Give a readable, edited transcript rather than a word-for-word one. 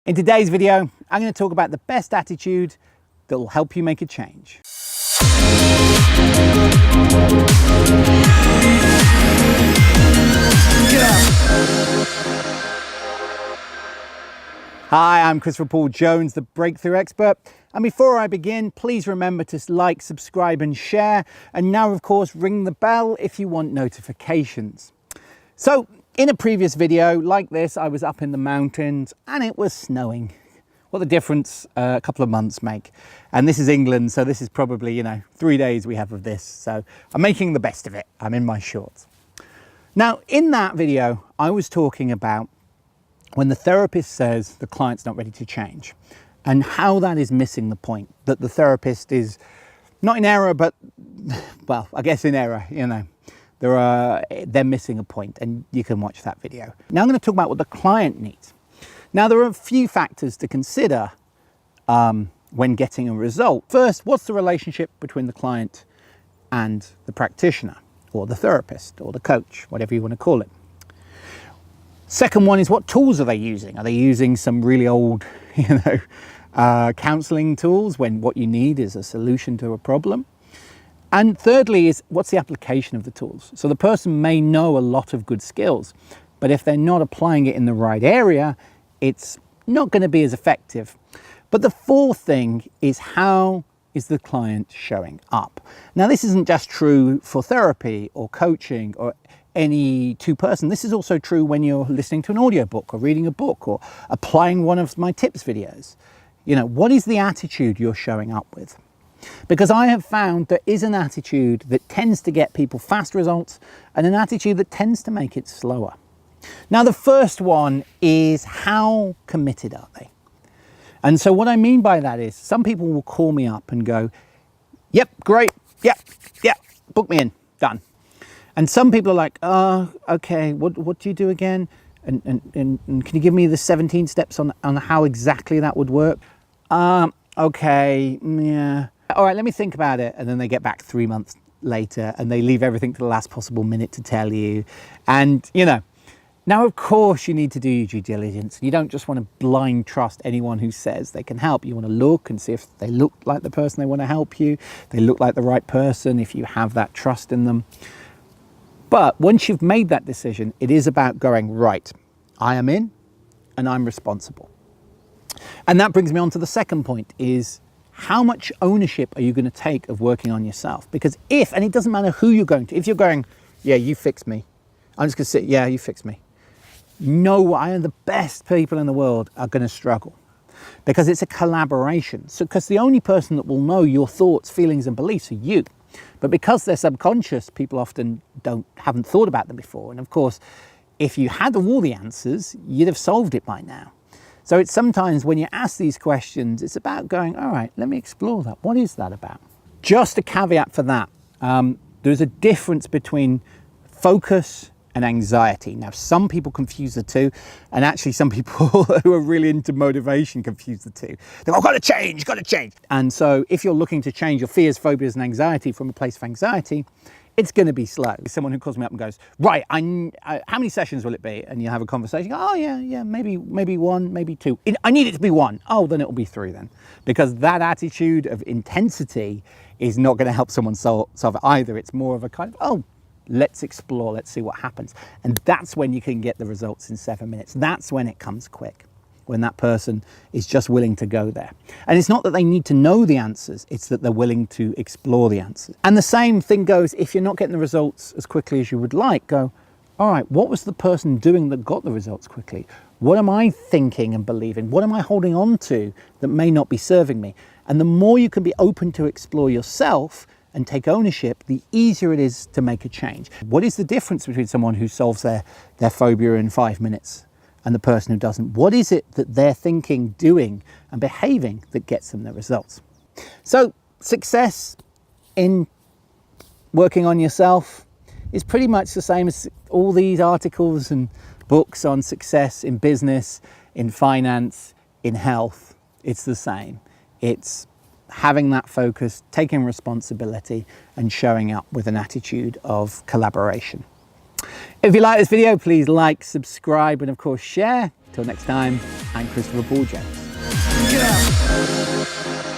In today's video, I'm going to talk about the best attitude that will help you make a change. Hi, I'm Christopher Paul Jones, the Breakthrough Expert. And before I begin, please remember to like, subscribe and share. And now, of course, ring the bell if you want notifications. So in a previous video like this, I was up in the mountains and it was snowing. What a difference a couple of months make. And this is England, so this is probably, 3 days we have of this. So I'm making the best of it. I'm in my shorts. Now, in that video, I was talking about when the therapist says the client's not ready to change and how that is missing the point, that the therapist is not in error, but, well, I guess in error, they're missing a point, and you can watch that video. Now I'm going to talk about what the client needs. Now, there are a few factors to consider when getting a result. First, what's the relationship between the client and the practitioner or the therapist or the coach, whatever you want to call it. Second one is, what tools are they using? Are they using some really old, counseling tools when what you need is a solution to a problem? And thirdly is, what's the application of the tools? So the person may know a lot of good skills, but if they're not applying it in the right area, it's not going to be as effective. But the fourth thing is, how is the client showing up? Now, this isn't just true for therapy or coaching or any two-person. This is also true when you're listening to an audiobook or reading a book or applying one of my tips videos. What is the attitude you're showing up with? Because I have found there is an attitude that tends to get people fast results and an attitude that tends to make it slower. Now, the first one is, how committed are they? And so what I mean by that is, some people will call me up and go, yep, great, yep, book me in, done. And some people are like, oh, okay, what do you do again? And can you give me the 17 steps on how exactly that would work? Okay, yeah. All right, let me think about it. And then they get back 3 months later and they leave everything to the last possible minute to tell you. And, now, of course, you need to do your due diligence. You don't just want to blind trust anyone who says they can help. You want to look and see if they look like the person they want to help you. They look like the right person, if you have that trust in them. But once you've made that decision, it is about going, right, I am in and I'm responsible. And that brings me on to the second point, is how much ownership are you going to take of working on yourself? Because and it doesn't matter who you're going to, if you're going, yeah, you fix me. I'm just going to sit, yeah, you fix me. No, I am the best people in the world are going to struggle, because it's a collaboration. So, because the only person that will know your thoughts, feelings and beliefs are you. But because they're subconscious, people often haven't thought about them before. And of course, if you had all the answers, you'd have solved it by now. So it's sometimes when you ask these questions, it's about going, all right, let me explore that. What is that about? Just a caveat for that. There's a difference between focus and anxiety. Now, some people confuse the two, and actually some people who are really into motivation confuse the two. They're like, got to change. And so if you're looking to change your fears, phobias and anxiety from a place of anxiety, it's going to be slow. Someone who calls me up and goes, right, how many sessions will it be? And you have a conversation. Oh, yeah, maybe one, maybe two. I need it to be one. Oh, then it'll be 3 then. Because that attitude of intensity is not going to help someone solve it either. It's more of a kind of, oh, let's explore, let's see what happens. And that's when you can get the results in 7 minutes. That's when it comes quick, when that person is just willing to go there. And it's not that they need to know the answers, it's that they're willing to explore the answers. And the same thing goes, if you're not getting the results as quickly as you would like, go, all right, what was the person doing that got the results quickly? What am I thinking and believing? What am I holding on to that may not be serving me? And the more you can be open to explore yourself and take ownership, the easier it is to make a change. What is the difference between someone who solves their phobia in 5 minutes and the person who doesn't? What is it that they're thinking, doing and behaving that gets them the results? So success in working on yourself is pretty much the same as all these articles and books on success in business, in finance, in health. It's the same. It's having that focus, taking responsibility and showing up with an attitude of collaboration. If you like this video, please like, subscribe and of course share. Till next time, I'm Christopher Paul Jones. Get up.